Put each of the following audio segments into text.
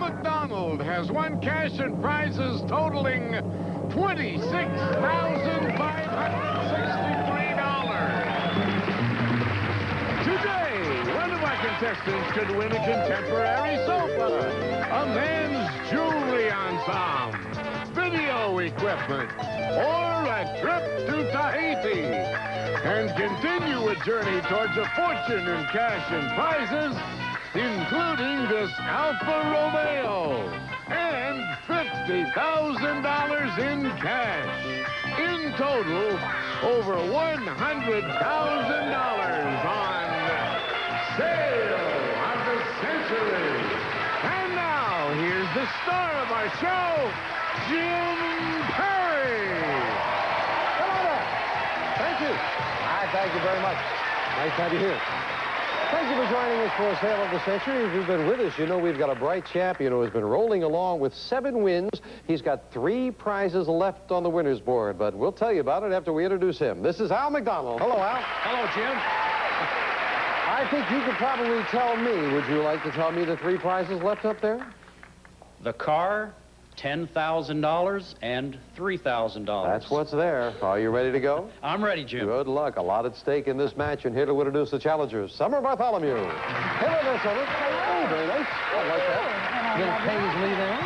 McDonald has won cash and prizes totaling $26,563. Today, one of our contestants could win a contemporary sofa, a men's jewelry ensemble, video equipment, or a trip to Tahiti, and continue a journey towards a fortune in cash and prizes, including this Alfa Romeo and $50,000 in cash. In total, over $100,000 on Sale of the Century. And now, here's the star of our show, Jim Perry. Hello there. Thank you. Thank you very much. Nice to have you here. Thank you for joining us for Sale of the Century. If you've been with us, you know we've got a bright champion who has been rolling along with 7 wins. He's got 3 prizes left on the winner's board, but we'll tell you about it after we introduce him. This is Al McDonald. Hello, Al. Hello, Jim. I think you could probably tell me. Would you like to tell me the 3 prizes left up there? The car, $10,000, and $3,000. That's what's there. Are you ready to go? I'm ready, Jim. Good luck. A lot at stake in this match, and here to introduce the challengers, Summer Bartholomew. Hello there, Summer. Hello. Very nice. I like that. Little Paisley there.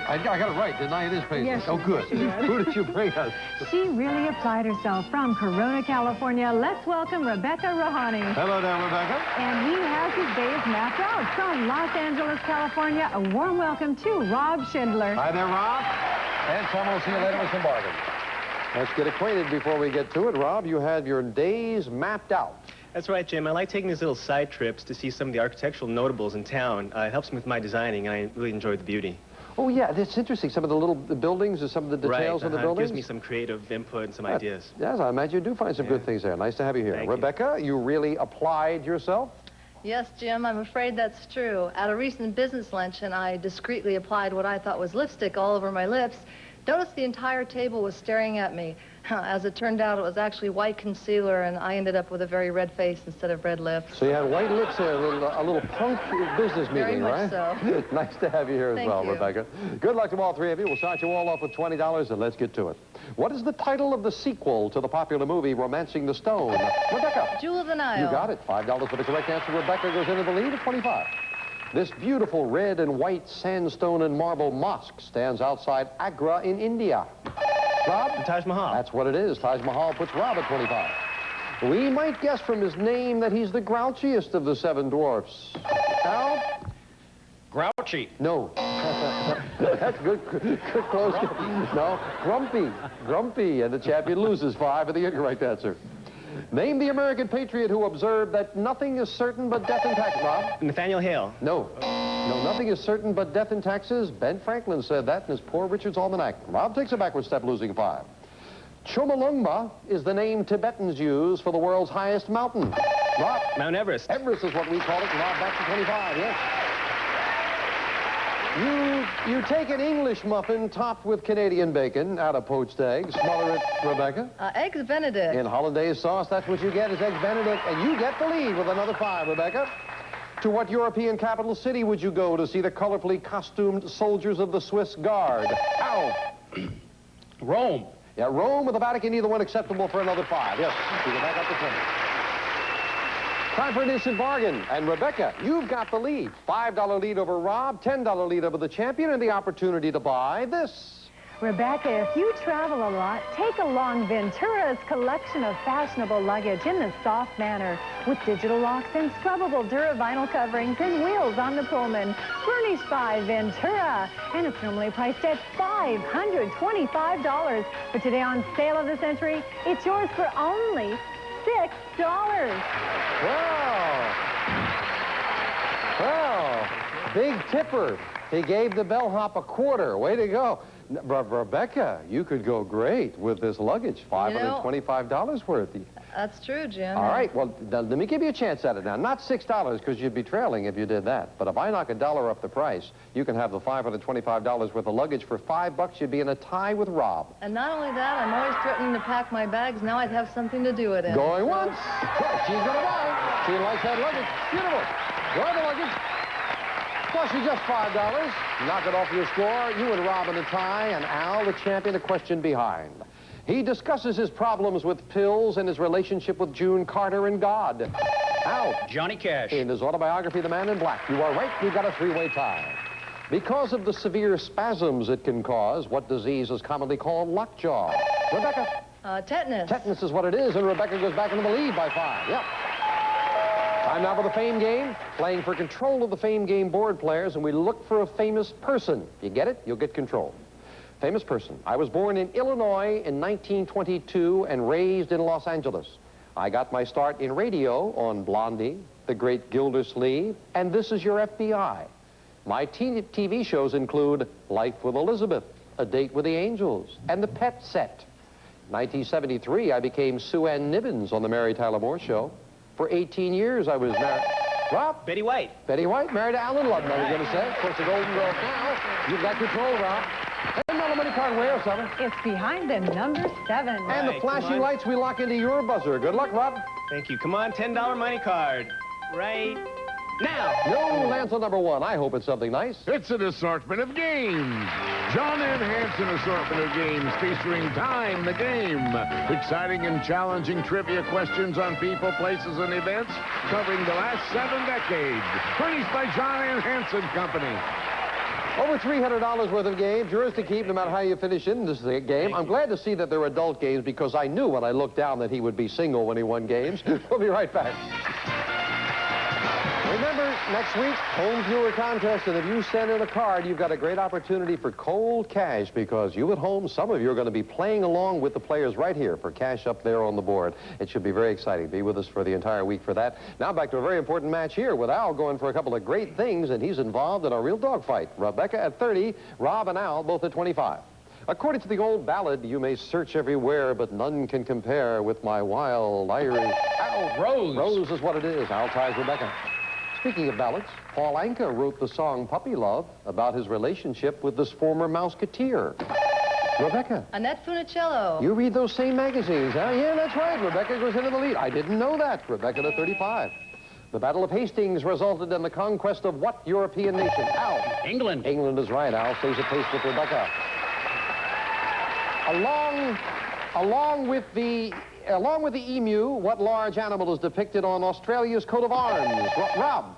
I got it right, didn't I? It is Paisley. Yes, oh, good. Who did you bring us? She really applied herself from Corona, California. Let's welcome Rebecca Rahani. Hello there, Rebecca. And he has his days mapped out from Los Angeles, California. A warm welcome to Rob Schindler. Hi there, Rob. And Tom, we'll see you later with some bargains. Let's get acquainted before we get to it. Rob, you have your days mapped out. That's right, Jim. I like taking these little side trips to see some of the architectural notables in town. It helps me with my designing, and I really enjoy the beauty. Oh, yeah, that's interesting. Some of the little buildings and some of the details of the buildings. It gives me some creative input and some ideas. Yes, I imagine you do find some good things there. Nice to have you here. Thank Rebecca, you really applied yourself? Yes, Jim, I'm afraid that's true. At a recent business luncheon, I discreetly applied what I thought was lipstick all over my lips. Noticed the entire table was staring at me. As it turned out, it was actually white concealer, and I ended up with a very red face instead of red lips. So you had white lips there, a little punk business meeting, right? Very much so. Nice to have you here as well, you. Rebecca. Good luck to all 3 of you. We'll start you all off with $20, and let's get to it. What is the title of the sequel to the popular movie Romancing the Stone? Rebecca. Jewel of the Nile. You got it. $5 for the correct answer. Rebecca goes into the lead at 25. This beautiful red and white sandstone and marble mosque stands outside Agra in India. Rob? The Taj Mahal. That's what it is. Taj Mahal puts Rob at 25. We might guess from his name that he's the grouchiest of the 7 dwarfs. Al? Grouchy. No. That's good close. No, grumpy. Grumpy, and the champion loses 5 for the incorrect answer. Name the American patriot who observed that nothing is certain but death and taxes. Rob? Nathaniel Hale. No. No, nothing is certain but death and taxes. Ben Franklin said that in his Poor Richard's Almanac. Rob takes a backward step, losing 5. Chomolungma is the name Tibetans use for the world's highest mountain. Rob? Mount Everest. Everest is what we call it. Rob, back to 25, yes. You take an English muffin topped with Canadian bacon out of poached eggs. Smother it, Rebecca. Eggs Benedict. In hollandaise sauce, that's what you get is eggs Benedict. And you get the lead with another 5, Rebecca. To what European capital city would you go to see the colorfully costumed soldiers of the Swiss Guard? Al. Rome. Yeah, Rome or the Vatican, either one acceptable for another 5. Yes, you go back up to 20. Time for an instant bargain. And Rebecca, you've got the lead. $5 lead over Rob, $10 lead over the champion, and the opportunity to buy this. Rebecca, if you travel a lot, take along Ventura's collection of fashionable luggage in the soft manner with digital locks and scrubbable Duravinyl coverings and wheels on the Pullman. Furnished by Ventura. And it's normally priced at $525. But today on Sale of the Century, it's yours for only $6. Well, big tipper. He gave the bellhop a quarter. Way to go. Rebecca, you could go great with this luggage. $525 worth. That's true, Jim. All right, well, let me give you a chance at it now. Not $6, because you'd be trailing if you did that. But if I knock $1 up the price, you can have the $525 worth of luggage for $5. You'd be in a tie with Rob. And not only that, I'm always threatening to pack my bags. Now I'd have something to do with it. Going once. She's going to buy. She likes that luggage. Beautiful. Enjoy the luggage. Plus, is just $5. Knock it off your score. You and Rob in a tie, and Al, the champion, a question behind. He discusses his problems with pills and his relationship with June Carter and God. Al. Johnny Cash. In his autobiography, The Man in Black. You are right. We've got a three-way tie. Because of the severe spasms it can cause, what disease is commonly called lockjaw? Rebecca. Tetanus. Tetanus is what it is, and Rebecca goes back into the lead by 5. Yep. Time now for the Fame Game. Playing for control of the Fame Game board players, and we look for a famous person. You get it? You'll get control. Famous person. I was born in Illinois in 1922 and raised in Los Angeles. I got my start in radio on Blondie, The Great Gildersleeve, and This Is Your FBI. My TV shows include Life with Elizabeth, A Date with the Angels, and The Pet Set. 1973, I became Sue Ann Nibbins on The Mary Tyler Moore Show. For 18 years, I was married. Rob? Betty White. Betty White, married to Alan Ludden, I was going to say. Of course, the Golden Girls now. You've got control, Rob. $10 money card, where, 7? It's behind the number 7. And Right, the flashing come on. lights, we lock into your buzzer. Good luck, Rob. Thank you. Come on, $10 money card. Right now. No lands on number 1. I hope it's something nice. It's an assortment of games. John M. Hanson assortment of games featuring Time the Game. Exciting and challenging trivia questions on people, places, and events covering the last 7 decades. Furnished by John M. Hanson Company. Over $300 worth of games, yours to keep no matter how you finish in this game. I'm glad to see that they're adult games because I knew when I looked down that he would be single when he won games. We'll be right back. Remember, next week, home viewer contest, and if you send in a card, you've got a great opportunity for cold cash because you at home, some of you are going to be playing along with the players right here for cash up there on the board. It should be very exciting. Be with us for the entire week for that. Now back to a very important match here with Al going for a couple of great things, and he's involved in a real dogfight. Rebecca at 30, Rob and Al both at 25. According to the old ballad, you may search everywhere, but none can compare with my wild Irish... Al. Rose. Rose is what it is. Al ties Rebecca. Speaking of ballads, Paul Anka wrote the song Puppy Love about his relationship with this former Mouseketeer. Rebecca. Annette Funicello. You read those same magazines, huh? Yeah, that's right. Rebecca goes into the lead. I didn't know that. Rebecca to 35. The Battle of Hastings resulted in the conquest of what European nation? Al. England. England is right. Al stays at pace with Rebecca. Along with the emu, what large animal is depicted on Australia's coat of arms? Rob.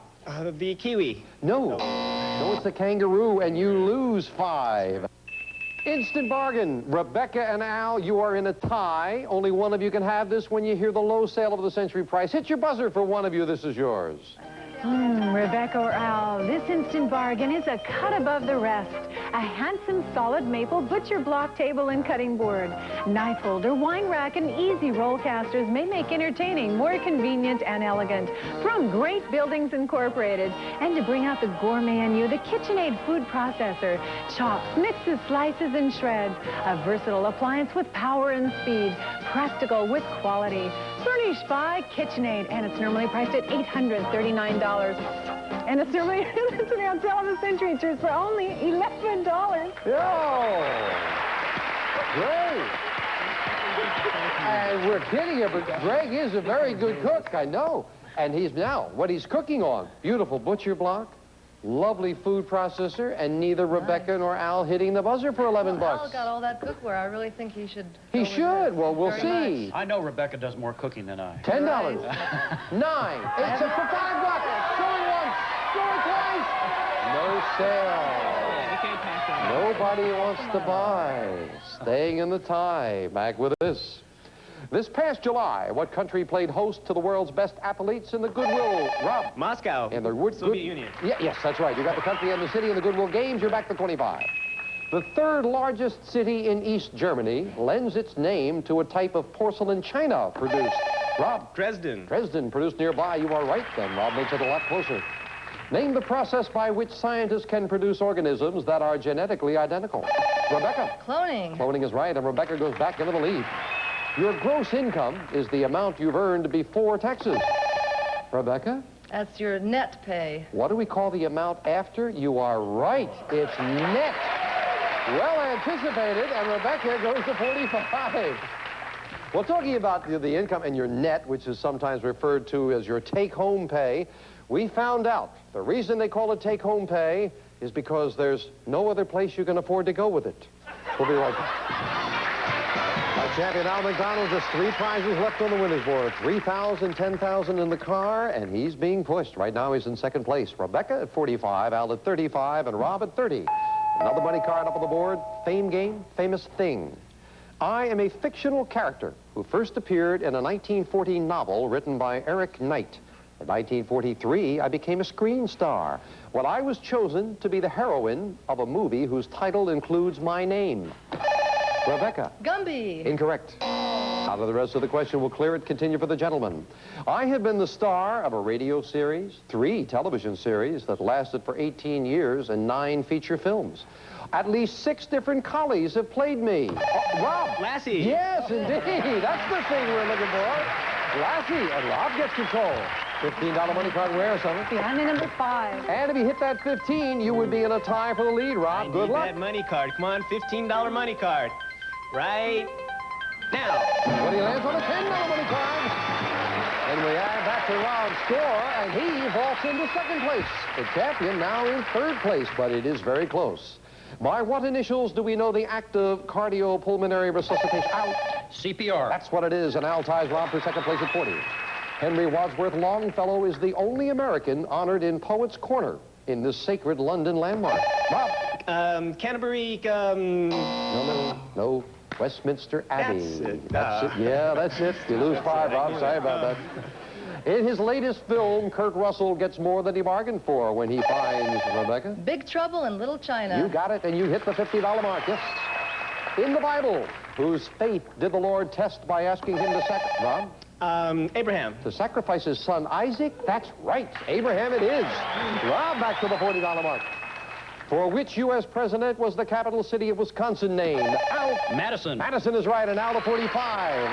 The kiwi. No. No, it's the kangaroo, and you lose 5. Instant bargain. Rebecca and Al, you are in a tie. Only one of you can have this when you hear the low sale of the century price. Hit your buzzer for one of you. This is yours. Rebecca or Al, this instant bargain is a cut above the rest. A handsome, solid maple butcher block table and cutting board. Knife holder, wine rack, and easy roll casters may make entertaining more convenient and elegant. From Great Buildings Incorporated. And to bring out the gourmet in you, the KitchenAid food processor. Chops, mixes, slices, and shreds. A versatile appliance with power and speed. Practical with quality. Furnished by KitchenAid, and it's normally priced at $839. And it's normally on sale on the Century Tours for only $11. Yo! Great! And we're kidding you, but Greg is a very good cook, I know. And he's now, what he's cooking on, beautiful butcher block, lovely food processor, and neither Rebecca nor Al hitting the buzzer for 11 Well, Al bucks. got all that cookware. I really think he should. He go with should. this. Well, we'll Very see. much. I know Rebecca does more cooking than I. $10. Right. 9. It's for $5. Going once. Going twice. No sale. Nobody wants to buy. Staying in the tie. Back with this. This past July, what country played host to the world's best athletes in the Goodwill? Rob. Moscow. And the Soviet Union. Yeah, yes, that's right. You got the country and the city in the Goodwill Games. You're back to 25. The third largest city in East Germany lends its name to a type of porcelain china produced. Rob. Dresden. Dresden, produced nearby. You are right, then. Rob makes it a lot closer. Name the process by which scientists can produce organisms that are genetically identical. Rebecca. Cloning. Cloning is right, and Rebecca goes back into the lead. Your gross income is the amount you've earned before taxes. Rebecca? That's your net pay. What do we call the amount after? You are right. It's net. Well anticipated, and Rebecca goes to 45. Well, talking about the income and your net, which is sometimes referred to as your take-home pay, We found out the reason they call it take-home pay is because there's no other place you can afford to go with it. We'll be right back. Our champion, Al McDonald, just 3 prizes left on the winner's board. $3,000, $10,000 in the car, and he's being pushed. Right now, he's in second place. Rebecca at 45, Al at 35, and Rob at 30. Another money card up on the board, Fame Game, Famous Thing. I am a fictional character who first appeared in a 1940 novel written by Eric Knight. In 1943, I became a screen star when I was chosen to be the heroine of a movie whose title includes my name. Rebecca. Gumby. Incorrect. Out of the rest of the question, we'll clear it. Continue for the gentleman. I have been the star of a radio series, 3 television series that lasted for 18 years, and 9 feature films. At least 6 different collies have played me. Rob. Lassie. Yes, indeed. That's the thing we're looking for. Lassie, and Rob gets control. $15 money card where, Summer? Behind the number 5. And if you hit that 15, you would be in a tie for the lead, Rob. Good luck. That money card. Come on, $15 money card. Right now. When he lands on a $10 money card. And we add that to Rob's score, and he vaults into second place. The champion now in third place, but it is very close. By what initials do we know the act of cardiopulmonary resuscitation? Out. CPR. That's what it is, and Al ties Rob for second place at 40. Henry Wadsworth Longfellow is the only American honored in Poets' Corner in this sacred London landmark. Rob. Canterbury, No. Westminster Abbey. That's it. That's it. Yeah, that's it. You lose 5, Rob. Sorry about that. In his latest film, Kurt Russell gets more than he bargained for when he finds Rebecca. Big Trouble in Little China. You got it, and you hit the $50 mark, yes. In the Bible, whose faith did the Lord test by asking him to Rob? Abraham. To sacrifice his son Isaac? That's right. Abraham it is. Rob, back to the $40 mark. For which U.S. president was the capital city of Wisconsin named? Al. Madison. Madison is right, and now the 45.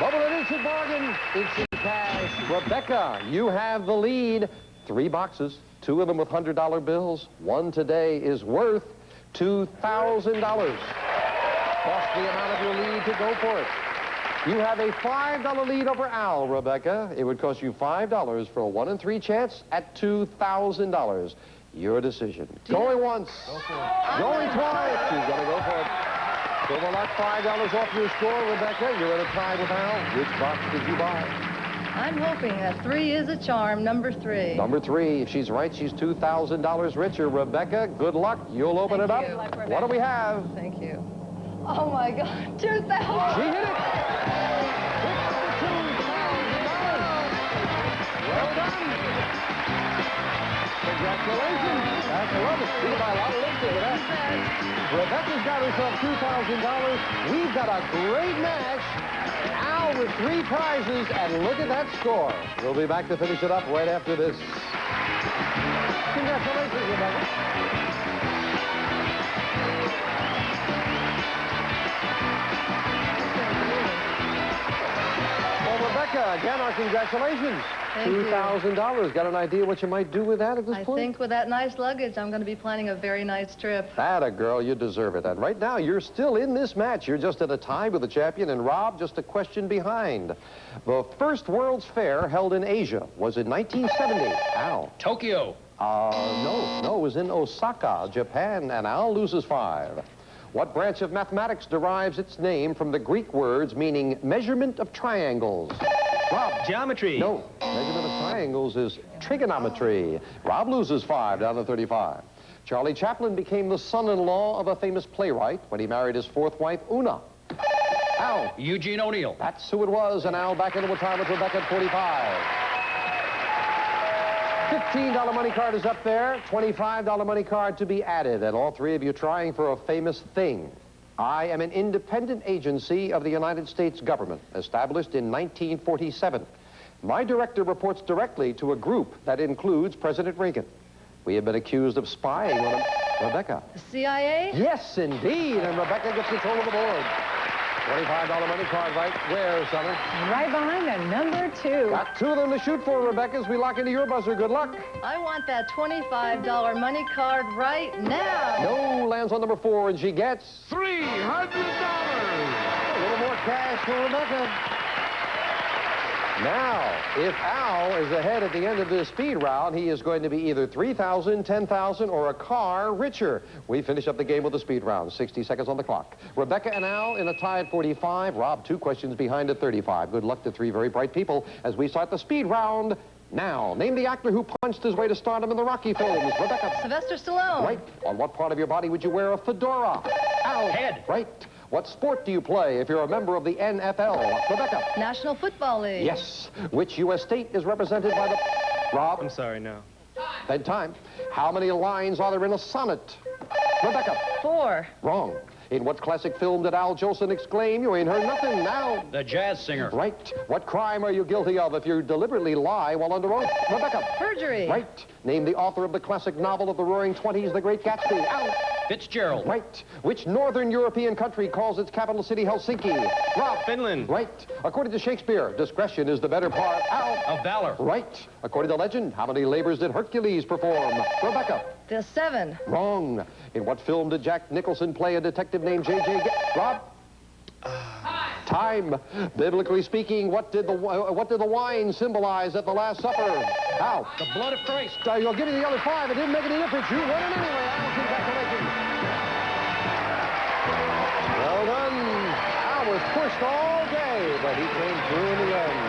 Double an instant bargain, instant cash. Rebecca, you have the lead. 3 boxes, 2 of them with $100 bills. 1 today is worth $2,000. Cost the amount of your lead to go for it. You have a $5 lead over Al, Rebecca. It would cost you $5 for a 1 in 3 chance at $2,000. Your decision. Going once. Going twice. You've got to go for it. So we'll knock $5 off your score, Rebecca. You're in a tie with Al. Which box did you buy? I'm hoping that 3 is a charm, number 3. Number 3. If she's right, she's $2,000 richer. Rebecca, good luck. You'll open it up. Thank you. Good luck, What do we have? Thank you. Oh, my God. 2,000. She hit it. Well done. Congratulations. That's a love it. We buy a lot of lipstick with that. Rebecca's got herself $2,000. We've got a great match. Al with 3 prizes, and look at that score. We'll be back to finish it up right after this. Congratulations, Rebecca. Rebecca, again, our congratulations. Thank you. $2,000. Got an idea what you might do with that at this point? I think with that nice luggage, I'm going to be planning a very nice trip. Atta girl, you deserve it. And right now, you're still in this match. You're just at a tie with the champion, and Rob just a question behind. The first World's Fair held in Asia was in 1970. Al. Tokyo. No, it was in Osaka, Japan, and Al loses 5. What branch of mathematics derives its name from the Greek words meaning measurement of triangles? Rob. Geometry. No, measurement of triangles is trigonometry. Rob loses 5, down to 35. Charlie Chaplin became the son-in-law of a famous playwright when he married his 4th wife, Una. Al. Eugene O'Neill. That's who it was, and Al back into a time with Rebecca at 45. $15 money card is up there, $25 money card to be added, and all 3 of you trying for a famous thing. I am an independent agency of the United States government, established in 1947. My director reports directly to a group that includes President Reagan. We have been accused of spying on him. Rebecca. The CIA? Yes, indeed, and Rebecca gets control of the board. $25 money card right where, Summer? Right behind the number 2. Got 2 of them to shoot for, Rebecca, as we lock into your buzzer. Good luck. I want that $25 money card right now. No, lands on number 4, and she gets $300. a little more cash for Rebecca. Now, if Al is ahead at the end of this speed round, he is going to be either 3,000, 10,000, or a car richer. We finish up the game with the speed round. 60 seconds on the clock. Rebecca and Al in a tie at 45. Rob, 2 questions behind at 35. Good luck to 3 very bright people as we start the speed round now. Name the actor who punched his way to stardom in the Rocky films. Rebecca. Sylvester Stallone. Right. On what part of your body would you wear a fedora? Al. Head. Right. What sport do you play if you're a member of the NFL? Rebecca. National Football League. Yes. Which U.S. state is represented by the... Rob. I'm sorry, no. Then time. How many lines are there in a sonnet? Rebecca. 4. Wrong. In what classic film did Al Jolson exclaim, "You ain't heard nothing now"? The jazz singer. Right. What crime are you guilty of if you deliberately lie while under oath? Rebecca. Perjury. Right. Name the author of the classic novel of the Roaring Twenties, The Great Gatsby. Al. Fitzgerald. Right. Which northern European country calls its capital city Helsinki? Rob. Finland. Right. According to Shakespeare, discretion is the better part. Al. Of valor. Right. According to legend, how many labors did Hercules perform? Rebecca. The 7. Wrong. In what film did Jack Nicholson play a detective named J.J. Rob? Time. Biblically speaking, what did the wine symbolize at the Last Supper? Al. The blood of Christ. You'll give me the other 5. It didn't make any difference. You won it anyway, Al. Congratulations. Well done. Al was pushed all day, but he came through in the end.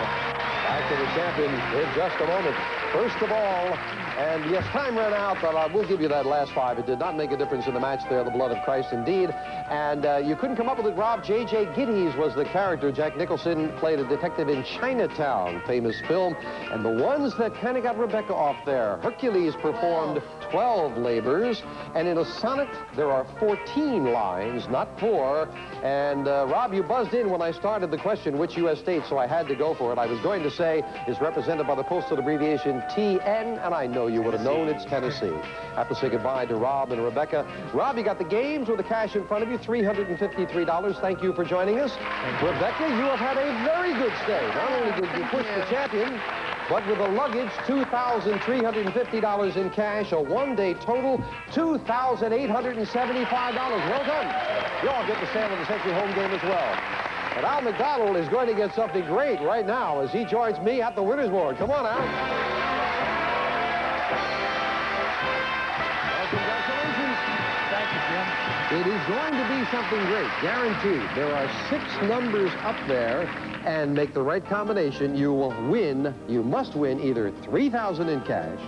Back to the champion in just a moment. First of all, and yes, time ran out, but we'll give you that last 5. It did not make a difference in the match there, the blood of Christ indeed. And you couldn't come up with it, Rob. J.J. Giddies was the character. Jack Nicholson played a detective in Chinatown, famous film. And the ones that kind of got Rebecca off there, Hercules performed 12 labors, and in a sonnet, there are 14 lines, not 4. And Rob, you buzzed in when I started the question, which U.S. state, so I had to go for it. I was going to say is represented by the postal abbreviation TN, and I know you would have known it's Tennessee. Have to say goodbye to Rob and Rebecca. Rob, you got the games with the cash in front of you, $353. Thank you for joining us. Rebecca, you have had a very good stay. Not only did you push the champion, but with the luggage, $2,350 in cash, a one-day total, $2,875. Well done. You all get the Sale of the Century home game as well. And Al McDonald is going to get something great right now as he joins me at the winner's board. Come on, Al. Well, congratulations. Thank you, Jim. It is going to be something great, guaranteed. There are 6 numbers up there, and make the right combination, you will win. You must win either $3,000 in cash,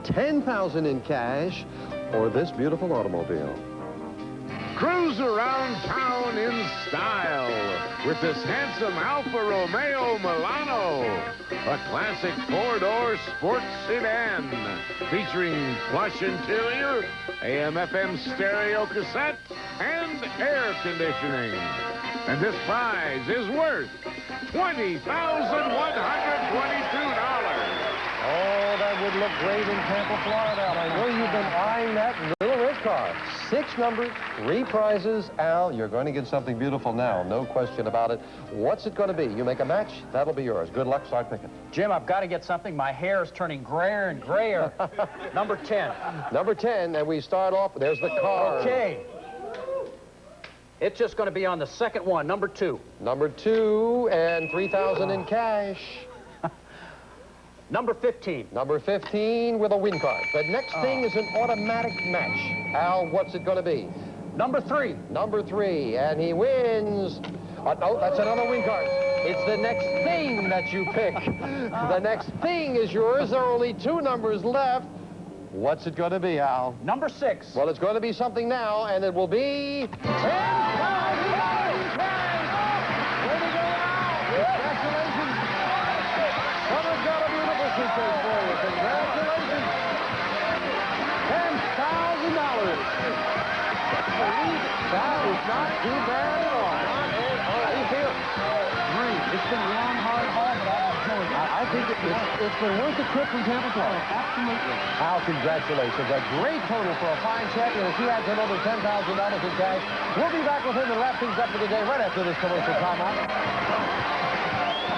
$10,000 in cash, or this beautiful automobile. Cruise around town in style with this handsome Alfa Romeo Milano, a classic 4-door sports sedan featuring plush interior, AM/FM stereo cassette, and air conditioning. And this prize is worth $20,122. Oh, that would look great in Tampa, Florida. I know you've been eyeing that little red car. 6 numbers, 3 prizes. Al, you're going to get something beautiful now. No question about it. What's it going to be? You make a match, that'll be yours. Good luck. Start picking. Jim, I've got to get something. My hair is turning grayer and grayer. Number 10. Number 10, and we start off. There's the car. Okay. It's just going to be on the second one, number 2. Number 2, and $3,000 in cash. Number 15. Number 15 with a win card. The next thing is an automatic match. Al, what's it going to be? Number 3. Number 3, and he wins. No, that's another win card. It's the next thing that you pick. The next thing is yours. There are only 2 numbers left. What's it going to be, Al? Number 6. Well, it's going to be something now, and it will be $10,000. Way to go, Al! Congratulations. Someone's got a beautiful suitcase for you. Congratulations. $10,000. That is not too bad at all. How do you feel? Great. It's been a long, hard haul, but I've enjoyed it. I think it's been worth the trip from Tampa, Florida. Absolutely. Al, congratulations. A great total for a fine champion as he adds another $10,000 in cash. We'll be back with him to wrap things up for the day right after this commercial timeout.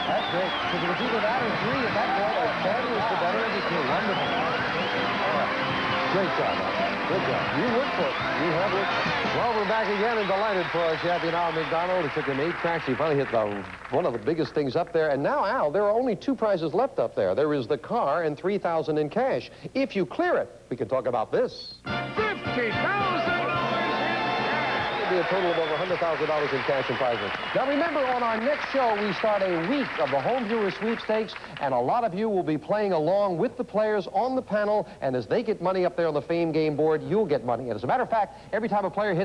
That's great. Because it was either that or 3. If that ball was 10, it was the better of the 2. Wonderful. All right. Great job, Al. Good job. You worked for it. You have worked for it. Well, we're back again and delighted for our champion, Al McDonald. It took him 8 cracks. He finally hit one of the biggest things up there. And now, Al, there are only 2 prizes left up there. There is the car and $3,000 in cash. If you clear it, we can talk about this. $50,000 It'll be a total of over $100,000 in cash and prizes. Now, remember, on our next show, we start a week of the home viewer sweepstakes, and a lot of you will be playing along with the players on the panel, and as they get money up there on the Fame Game board, you'll get money. And as a matter of fact, every time a player hits